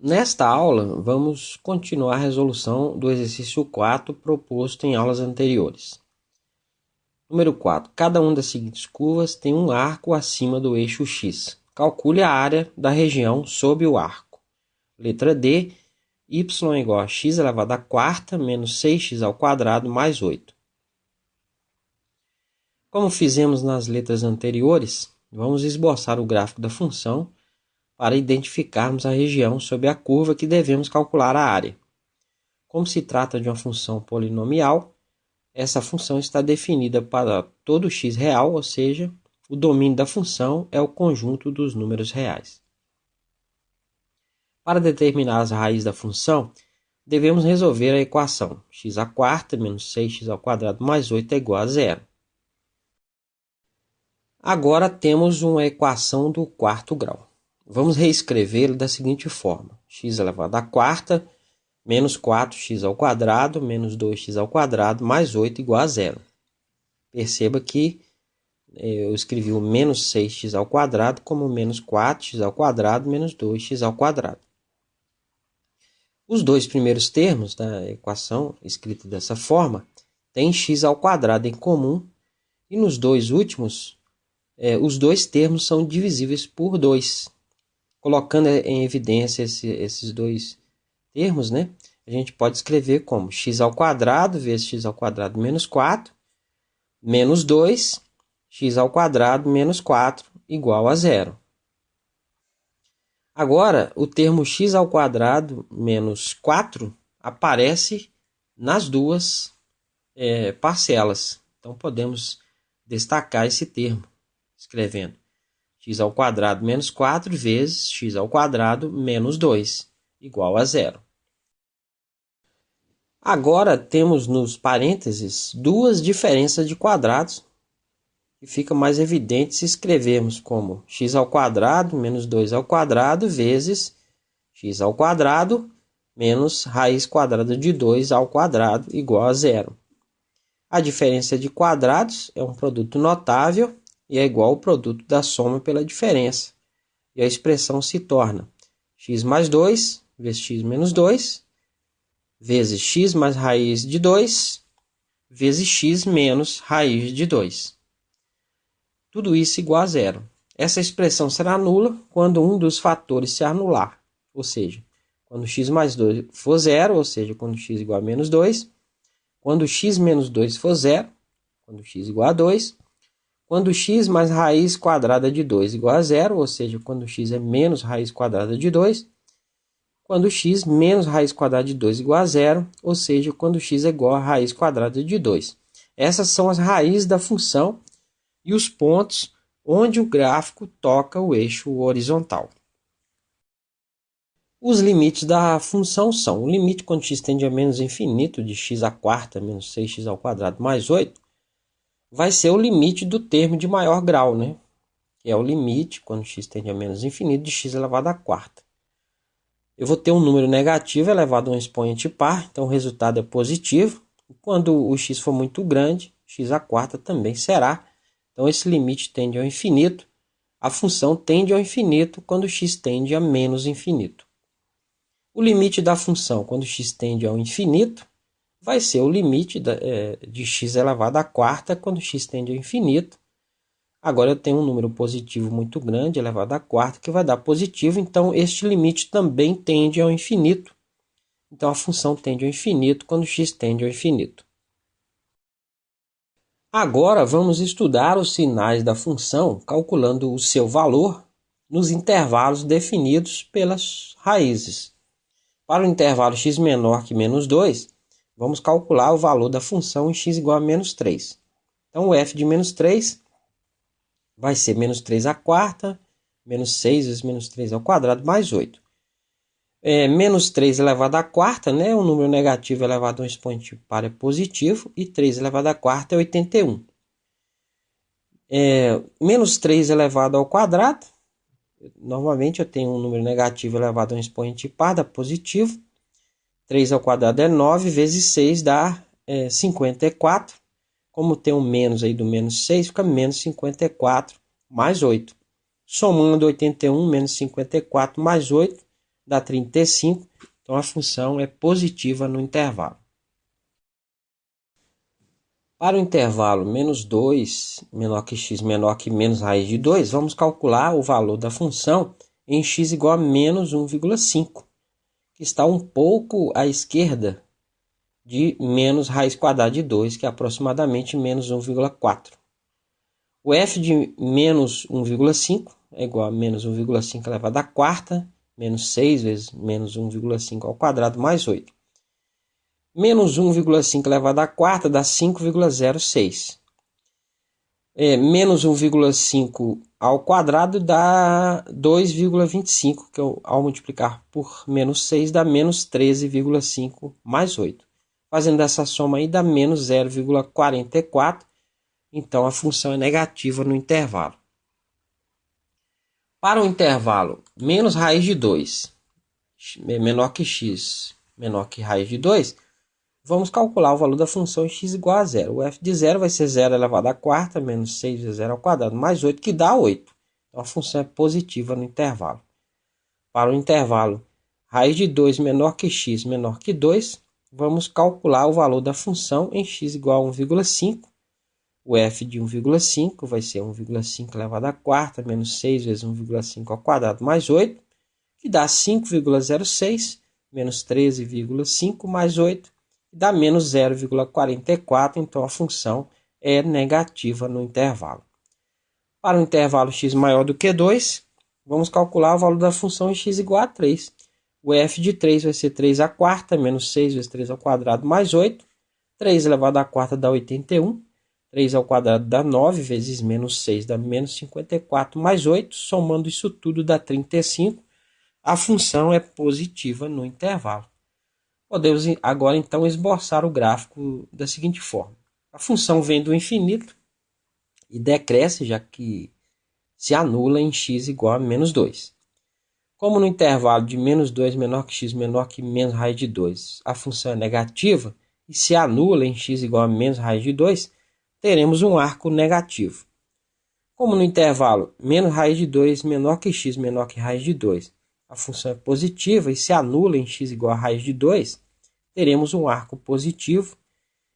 Nesta aula, vamos continuar a resolução do exercício 4 proposto em aulas anteriores. Número 4. Cada uma das seguintes curvas tem um arco acima do eixo X. Calcule a área da região sob o arco. Letra D. Y igual a x elevado à quarta menos 6x ao quadrado mais 8. Como fizemos nas letras anteriores, vamos esboçar o gráfico da função para identificarmos a região sob a curva que devemos calcular a área. Como se trata de uma função polinomial, essa função está definida para todo x real, ou seja, o domínio da função é o conjunto dos números reais. Para determinar as raízes da função, devemos resolver a equação x à quarta menos 6x ao quadrado mais 8 é igual a zero. Agora temos uma equação do quarto grau. Vamos reescrevê-lo da seguinte forma: x elevado à quarta menos 4x ao quadrado menos 2x ao quadrado mais 8 igual a zero. Perceba que eu escrevi o menos 6x ao quadrado como menos 4x ao quadrado menos 2x ao quadrado. Os dois primeiros termos da equação, escrita dessa forma, têm x ao quadrado em comum, e nos dois últimos, os dois termos são divisíveis por 2. Colocando em evidência esses dois termos, a gente pode escrever como x ao quadrado vezes x ao quadrado menos 4, menos 2, x ao quadrado menos 4, igual a zero. Agora, o termo x ao quadrado menos 4 aparece nas duas parcelas. Então, podemos destacar esse termo, escrevendo x ao quadrado menos 4 vezes x ao quadrado menos 2, igual a zero. Agora temos nos parênteses duas diferenças de quadrados, que fica mais evidente se escrevermos como x ao quadrado menos 2 ao quadrado vezes x ao quadrado menos raiz quadrada de 2 ao quadrado igual a zero. A diferença de quadrados é um produto notável e é igual ao produto da soma pela diferença. E a expressão se torna x mais 2 vezes x menos 2 vezes x mais raiz de 2 vezes x menos raiz de 2. Tudo isso igual a zero. Essa expressão será nula quando um dos fatores se anular, ou seja, quando x mais 2 for zero, ou seja, quando x igual a menos 2, quando x menos 2 for zero, quando x igual a 2, quando x mais raiz quadrada de 2 igual a zero, ou seja, quando x é menos raiz quadrada de 2, quando x menos raiz quadrada de 2 igual a zero, ou seja, quando x é igual a raiz quadrada de 2. Essas são as raízes da função e os pontos onde o gráfico toca o eixo horizontal. Os limites da função são: o limite quando x tende a menos infinito de x à quarta menos 6x ao quadrado mais 8, vai ser o limite do termo de maior grau, que é o limite, quando x tende a menos infinito, de x elevado à quarta. Eu vou ter um número negativo elevado a um expoente par, então o resultado é positivo. Quando o x for muito grande, x à quarta também será. Então esse limite tende ao infinito. A função tende ao infinito quando x tende a menos infinito. O limite da função quando x tende ao infinito vai ser o limite de x elevado à quarta quando x tende ao infinito. Agora eu tenho um número positivo muito grande, elevado à quarta, que vai dar positivo. Então, este limite também tende ao infinito. Então, a função tende ao infinito quando x tende ao infinito. Agora, vamos estudar os sinais da função, calculando o seu valor nos intervalos definidos pelas raízes. Para o intervalo x menor que menos 2, vamos calcular o valor da função em x igual a menos 3. Então, o f de menos 3 vai ser menos 3 à quarta, menos 6 vezes menos 3 ao quadrado, mais 8. Menos 3 elevado à quarta, um número negativo elevado a um expoente par é positivo, e 3 elevado à quarta é 81. Menos 3 elevado ao quadrado, normalmente eu tenho um número negativo elevado a um expoente par, dá positivo. 3 ao quadrado é 9, vezes 6 dá 54. Como tem um menos aí do menos 6, fica menos 54 mais 8. Somando 81 menos 54 mais 8, dá 35. Então a função é positiva no intervalo. Para o intervalo menos 2, menor que x, menor que menos raiz de 2, vamos calcular o valor da função em x igual a menos 1,5, que está um pouco à esquerda de menos raiz quadrada de 2, que é aproximadamente menos 1,4. O f de menos 1,5 é igual a menos 1,5 elevado à quarta, menos 6 vezes menos 1,5 ao quadrado, mais 8. Menos 1,5 elevado à quarta dá 5,06. Menos 1,5 ao quadrado dá 2,25, que ao multiplicar por menos 6 dá menos 13,5 mais 8. Fazendo essa soma aí dá menos 0,44. Então a função é negativa no intervalo. Para o intervalo menos raiz de 2, menor que x, menor que raiz de 2, vamos calcular o valor da função em x igual a 0. O f de 0 vai ser 0 elevado à quarta, menos 6 vezes 0 ao quadrado, mais 8, que dá 8. Então a função é positiva no intervalo. Para o intervalo raiz de 2 menor que x, menor que 2, vamos calcular o valor da função em x igual a 1,5. O f de 1,5 vai ser 1,5 elevado à quarta, menos 6 vezes 1,5 ao quadrado, mais 8, que dá 5,06, menos 13,5 mais 8, que dá menos 0,44. Então a função é negativa no intervalo. Para o intervalo x maior do que 2, vamos calcular o valor da função em x igual a 3. O f de 3 vai ser 3 à quarta, menos 6 vezes 3 ao quadrado, mais 8. 3 elevado à quarta dá 81. 3 ao quadrado dá 9, vezes menos 6 dá menos 54, mais 8. Somando isso tudo dá 35. A função é positiva no intervalo. Podemos agora então esboçar o gráfico da seguinte forma. A função vem do infinito e decresce, já que se anula em x igual a menos 2. Como no intervalo de menos 2 menor que x menor que menos raiz de 2, a função é negativa e se anula em x igual a menos raiz de 2, teremos um arco negativo. Como no intervalo menos raiz de 2 menor que x menor que raiz de 2, a função é positiva e se anula em x igual a raiz de 2, teremos um arco positivo.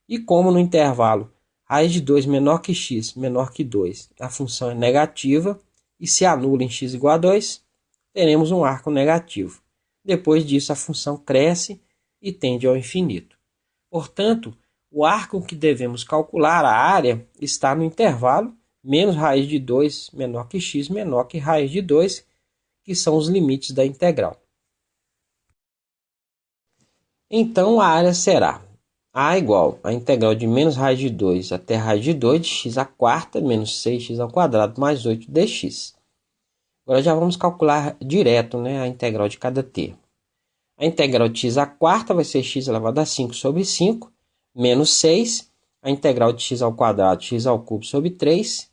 E como no intervalo raiz de 2 menor que x menor que 2, a função é negativa e se anula em x igual a 2, teremos um arco negativo. Depois disso a função cresce e tende ao infinito. Portanto, o arco que devemos calcular, a área, está no intervalo menos raiz de 2 menor que x menor que raiz de 2, que são os limites da integral. Então a área será A igual a integral de menos raiz de 2 até raiz de 2 de x à quarta menos 6x ao quadrado mais 8 dx. Agora já vamos calcular direto, a integral de cada termo. A integral de x à quarta vai ser x elevado a 5 sobre 5, menos 6. A integral de x ao quadrado, x ao cubo sobre 3,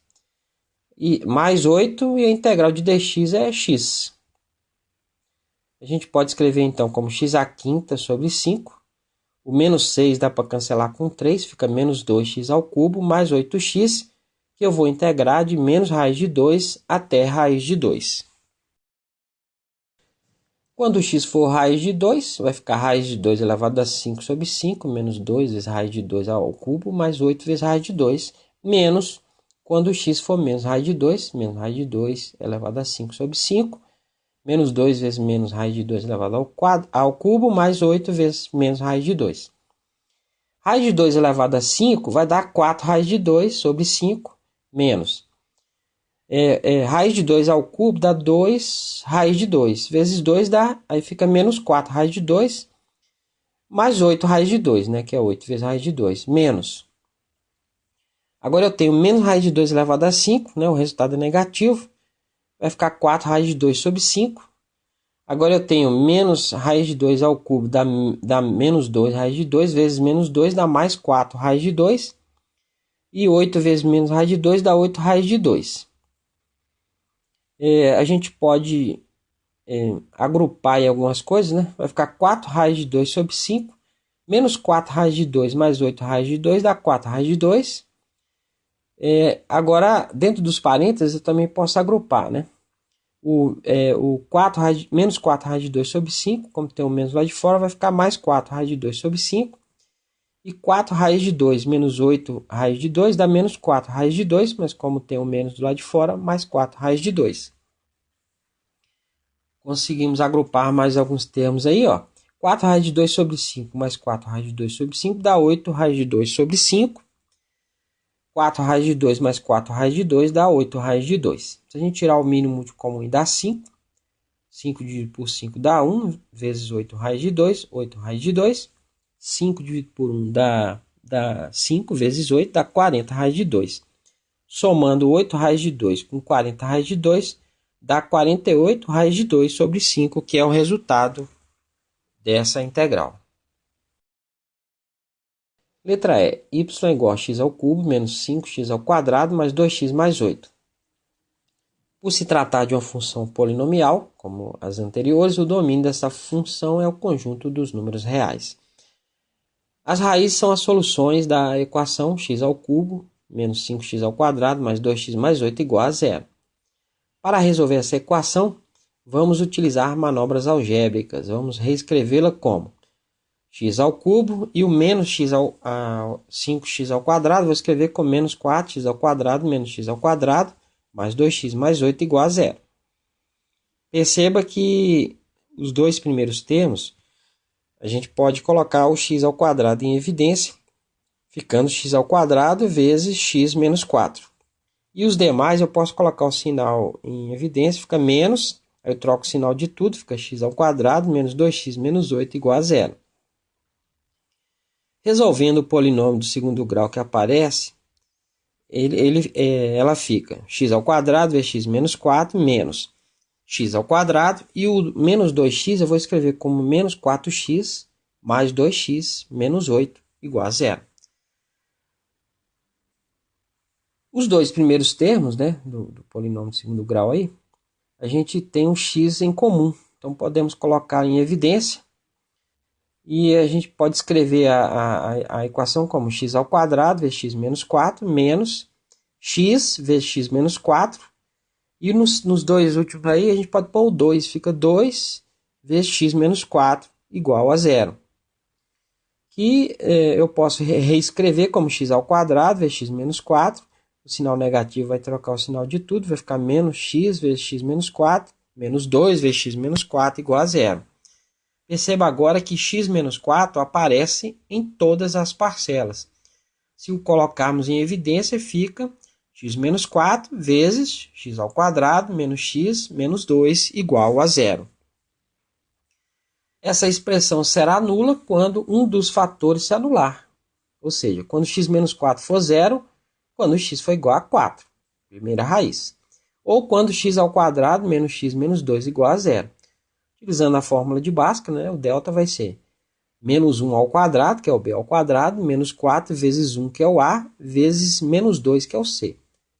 e mais 8, e a integral de dx é x. A gente pode escrever então como x à quinta sobre 5. O menos 6 dá para cancelar com 3, fica menos 2x ao cubo, mais 8x, que eu vou integrar de menos raiz de 2 até raiz de 2. Quando x for raiz de 2, vai ficar raiz de 2 elevado a 5 sobre 5, menos 2 vezes raiz de 2 ao cubo, mais 8 vezes raiz de 2, menos, quando x for menos raiz de 2, menos raiz de 2 elevado a 5 sobre 5, menos 2 vezes menos raiz de 2 elevado ao cubo, mais 8 vezes menos raiz de 2. Raiz de 2 elevado a 5 vai dar 4 raiz de 2 sobre 5, menos. Raiz de 2 ao cubo dá 2 raiz de 2, vezes 2 dá, aí fica menos 4 raiz de 2, mais 8 raiz de 2, que é 8 vezes raiz de 2, menos. Agora eu tenho menos raiz de 2 elevado a 5, o resultado é negativo. Vai ficar 4 raiz de 2 sobre 5. Agora eu tenho menos raiz de 2 ao cubo, dá menos 2 raiz de 2, vezes menos 2 dá mais 4 raiz de 2. E 8 vezes menos raiz de 2 dá 8 raiz de 2. A gente pode agrupar em algumas coisas, Vai ficar 4 raiz de 2 sobre 5. Menos 4 raiz de 2 mais 8 raiz de 2 dá 4 raiz de 2. Agora, dentro dos parênteses, eu também posso agrupar, o 4 raiz, menos 4 raiz de 2 sobre 5, como tem o menos lá de fora, vai ficar mais 4 raiz de 2 sobre 5. E 4 raiz de 2 menos 8 raiz de 2 dá menos 4 raiz de 2, mas como tem o menos do lado de fora, mais 4 raiz de 2. Conseguimos agrupar mais alguns termos aí, ó. 4 raiz de 2 sobre 5 mais 4 raiz de 2 sobre 5 dá 8 raiz de 2 sobre 5. 4 raiz de 2 mais 4 raiz de 2 dá 8 raiz de 2. Se a gente tirar o mínimo de comum e dá 5, 5 dividido por 5 dá 1, vezes 8 raiz de 2, 8 raiz de 2. 5 dividido por 1 dá 5, vezes 8 dá 40 raiz de 2. Somando 8 raiz de 2 com 40 raiz de 2, dá 48 raiz de 2 sobre 5, que é o resultado dessa integral. Letra E. Y igual a x ao cubo menos 5x ao quadrado mais 2x mais 8. Por se tratar de uma função polinomial, como as anteriores, o domínio dessa função é o conjunto dos números reais. As raízes são as soluções da equação x ao cubo menos 5x ao quadrado mais 2x mais 8 igual a zero. Para resolver essa equação, vamos utilizar manobras algébricas. Vamos reescrevê-la como x ao cubo e o menos 5x ao quadrado, vou escrever como menos 4x ao quadrado menos x ao quadrado mais 2x mais 8 igual a zero. Perceba que os dois primeiros termos, a gente pode colocar o x ao quadrado em evidência, ficando x ao quadrado vezes x menos 4. E os demais eu posso colocar o sinal em evidência, fica menos, aí eu troco o sinal de tudo, fica x ao quadrado menos 2x menos 8 igual a zero. Resolvendo o polinômio do segundo grau que aparece, ela fica x ao quadrado vezes x menos 4 menos x ao quadrado, e o menos 2x eu vou escrever como menos 4x mais 2x menos 8 igual a zero. Os dois primeiros termos, né, do polinômio de segundo grau aí, a gente tem um x em comum. Então podemos colocar em evidência e a gente pode escrever a equação como x ao quadrado vezes x menos 4 menos x vezes x menos 4. E nos dois últimos aí, a gente pode pôr o 2. Fica 2 vezes x menos 4 igual a zero. Que eu posso reescrever como x ao quadrado vezes x menos 4. O sinal negativo vai trocar o sinal de tudo. Vai ficar menos x vezes x menos 4. Menos 2 vezes x menos 4 igual a zero. Perceba agora que x menos 4 aparece em todas as parcelas. Se o colocarmos em evidência, fica x menos 4 vezes x ao quadrado menos x menos 2 igual a zero. Essa expressão será nula quando um dos fatores se anular. Ou seja, quando x menos 4 for zero, quando x for igual a 4, primeira raiz. Ou quando x ao quadrado menos x menos 2 igual a zero. Utilizando a fórmula de Bhaskara, né, o delta vai ser menos 1 ao quadrado, que é o b ao quadrado, menos 4 vezes 1, que é o a, vezes menos 2, que é o c.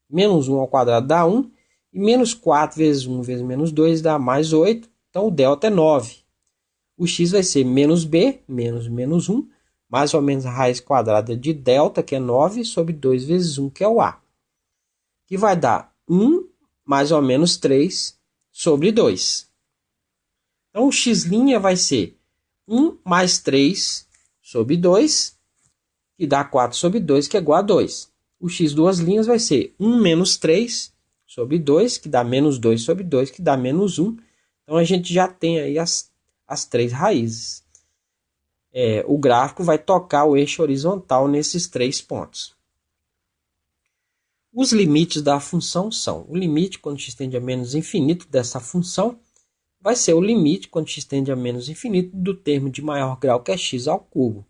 Menos 1 ao quadrado dá 1, e menos 4 vezes 1 vezes menos 2 dá mais 8, então o delta é 9. O x vai ser menos b, menos menos 1, mais ou menos a raiz quadrada de delta, que é 9, sobre 2 vezes 1, que é o a. Que vai dar 1 mais ou menos 3 sobre 2. Então, o x' vai ser 1 mais 3 sobre 2, que dá 4 sobre 2, que é igual a 2. O x duas linhas vai ser 1 menos 3 sobre 2, que dá menos 2 sobre 2, que dá menos 1. Então, a gente já tem aí as três raízes. O gráfico vai tocar o eixo horizontal nesses três pontos. Os limites da função são: o limite quando x tende a menos infinito dessa função vai ser o limite quando x tende a menos infinito do termo de maior grau, que é x ao cubo.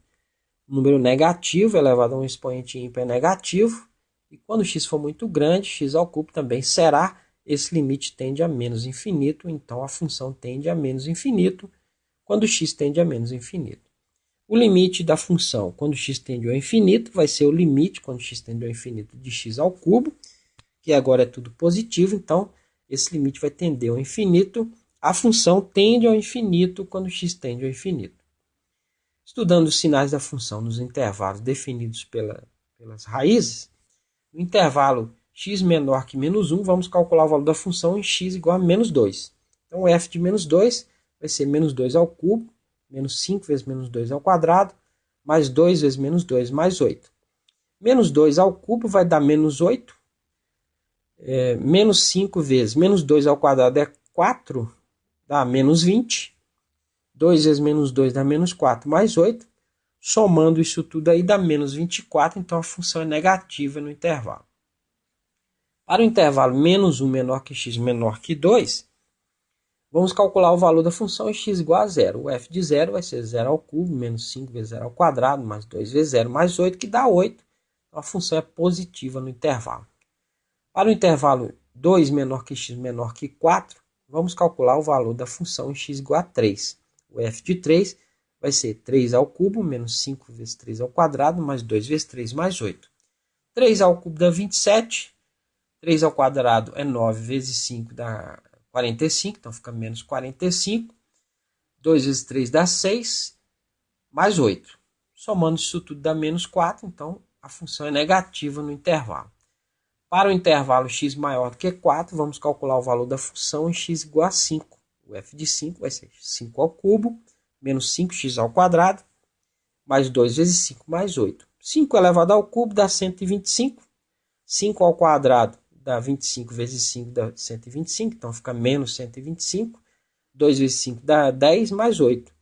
O número negativo elevado a um expoente ímpar é negativo, e quando x for muito grande, x ao cubo também será. Esse limite tende a menos infinito, então a função tende a menos infinito quando x tende a menos infinito. O limite da função quando x tende ao infinito vai ser o limite quando x tende ao infinito de x ao cubo, que agora é tudo positivo, então esse limite vai tender ao infinito. A função tende ao infinito quando x tende ao infinito. Estudando os sinais da função nos intervalos definidos pelas raízes, no intervalo x menor que menos 1, vamos calcular o valor da função em x igual a menos 2. Então, o f de menos 2 vai ser menos 2 ao cubo, menos 5 vezes menos 2 ao quadrado, mais 2 vezes menos 2, mais 8. Menos 2 ao cubo vai dar menos 8. Menos 5 vezes menos 2 ao quadrado é 4, dá menos 20. 2 vezes menos 2 dá menos 4, mais 8. Somando isso tudo aí dá menos 24, então a função é negativa no intervalo. Para o intervalo menos 1 menor que x menor que 2, vamos calcular o valor da função em x igual a 0. O f de 0 vai ser 0 ao cubo, menos 5 vezes 0 ao quadrado, mais 2 vezes 0, mais 8, que dá 8. Então a função é positiva no intervalo. Para o intervalo 2 menor que x menor que 4, vamos calcular o valor da função em x igual a 3. O f de 3 vai ser 3 ao cubo, menos 5 vezes 3 ao quadrado, mais 2 vezes 3, mais 8. 3 ao cubo dá 27. 3 ao quadrado é 9 vezes 5 dá 45, então fica menos 45. 2 vezes 3 dá 6, mais 8. Somando isso tudo dá menos 4, então a função é negativa no intervalo. Para o intervalo x maior do que 4, vamos calcular o valor da função em x igual a 5. O f de 5 vai ser 5 ao cubo, menos 5x ao quadrado, mais 2 vezes 5, mais 8. 5 elevado ao cubo dá 125. 5 ao quadrado dá 25 vezes 5 dá 125, então fica menos 125. 2 vezes 5 dá 10, mais 8.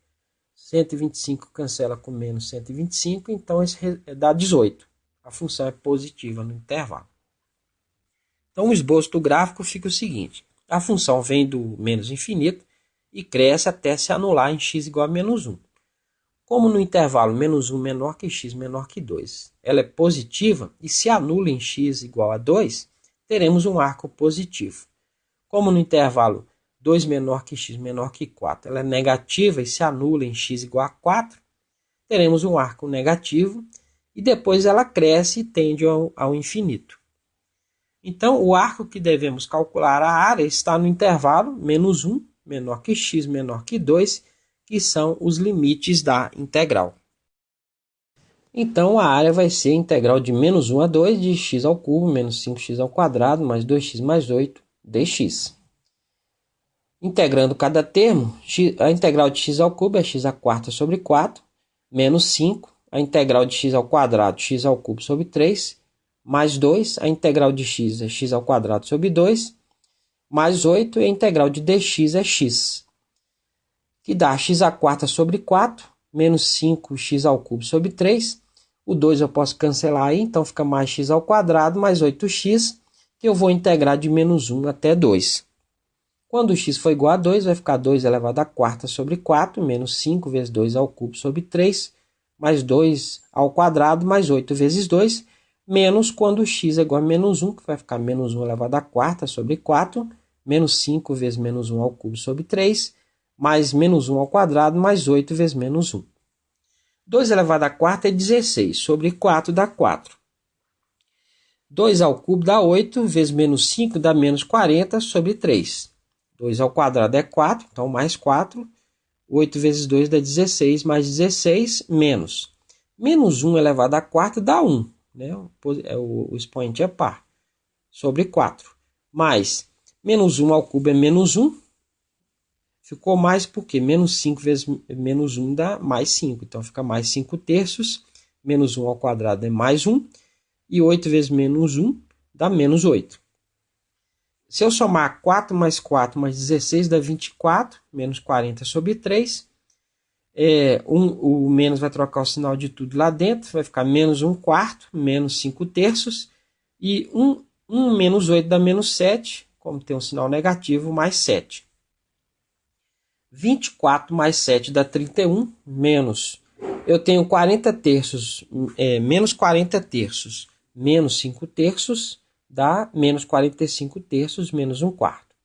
125 cancela com menos 125, então esse dá 18. A função é positiva no intervalo. Então o esboço do gráfico fica o seguinte. A função vem do menos infinito e cresce até se anular em x igual a menos 1. Como no intervalo menos 1 menor que x menor que 2, ela é positiva e se anula em x igual a 2, teremos um arco positivo. Como no intervalo 2 menor que x menor que 4, ela é negativa e se anula em x igual a 4, teremos um arco negativo e depois ela cresce e tende ao infinito. Então, o arco que devemos calcular a área está no intervalo menos 1 menor que x menor que 2, que são os limites da integral. Então, a área vai ser a integral de menos 1 a 2 de x ao cubo menos 5x ao quadrado mais 2x mais 8 dx. Integrando cada termo, a integral de x ao cubo é x à quarta sobre 4, menos 5, a integral de x ao quadrado, x ao cubo sobre 3, mais 2, a integral de x é x ao quadrado sobre 2, mais 8, e a integral de dx é x, que dá x à quarta sobre 4, menos 5x ao cubo sobre 3. O 2 eu posso cancelar aí, então fica mais x ao quadrado mais 8x, que eu vou integrar de menos 1 até 2. Quando x for igual a 2, vai ficar 2 elevado à quarta sobre 4, menos 5 vezes 2 ao cubo sobre 3, mais 2 ao quadrado, mais 8 vezes 2, menos quando x é igual a menos 1, que vai ficar menos 1 elevado à quarta sobre 4, menos 5 vezes menos 1 ao cubo sobre 3, mais menos 1 ao quadrado, mais 8 vezes menos 1. 2 elevado à quarta é 16, sobre 4 dá 4. 2 ao cubo dá 8, vezes menos 5 dá menos 40, sobre 3. 2 ao quadrado é 4, então mais 4. 8 vezes 2 dá 16, mais 16, menos. Menos 1 elevado à quarta dá 1. Né? O expoente é par. Sobre 4. Mais menos 1 ao cubo é menos 1. Ficou mais porque menos 5 vezes menos 1 dá mais 5. Então fica mais 5 terços. Menos 1 ao quadrado é mais 1. E 8 vezes menos 1 dá menos 8. Se eu somar 4 mais 4 mais 16 dá 24. Menos 40 sobre 3. O menos vai trocar o sinal de tudo lá dentro. Vai ficar menos 1 quarto. Menos 5 terços. E 1 menos 8 dá menos 7. Como tem um sinal negativo, mais 7. 24 mais 7 dá 31, menos, eu tenho 40 terços, menos 40 terços, menos 5 terços, dá menos 45 terços, menos 1 quarto.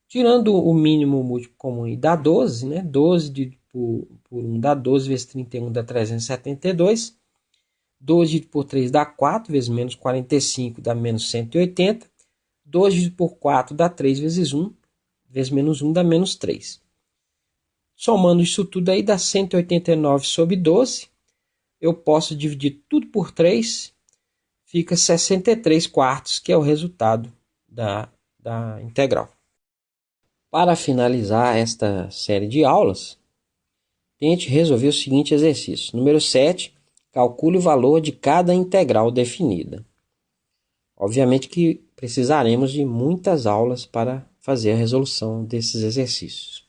Tirando o mínimo múltiplo comum e dá 12, né? 12 dividido por 1 dá 12, vezes 31 dá 372. 12 dividido por 3 dá 4, vezes menos 45 dá menos 180. 12 dividido por 4 dá 3 vezes 1, vezes menos 1 dá menos 3. Somando isso tudo aí dá 189 sobre 12. Eu posso dividir tudo por 3. fica 63 quartos, que é o resultado da integral. Para finalizar esta série de aulas, tente resolver o seguinte exercício. Número 7, calcule o valor de cada integral definida. Obviamente que precisaremos de muitas aulas para fazer a resolução desses exercícios.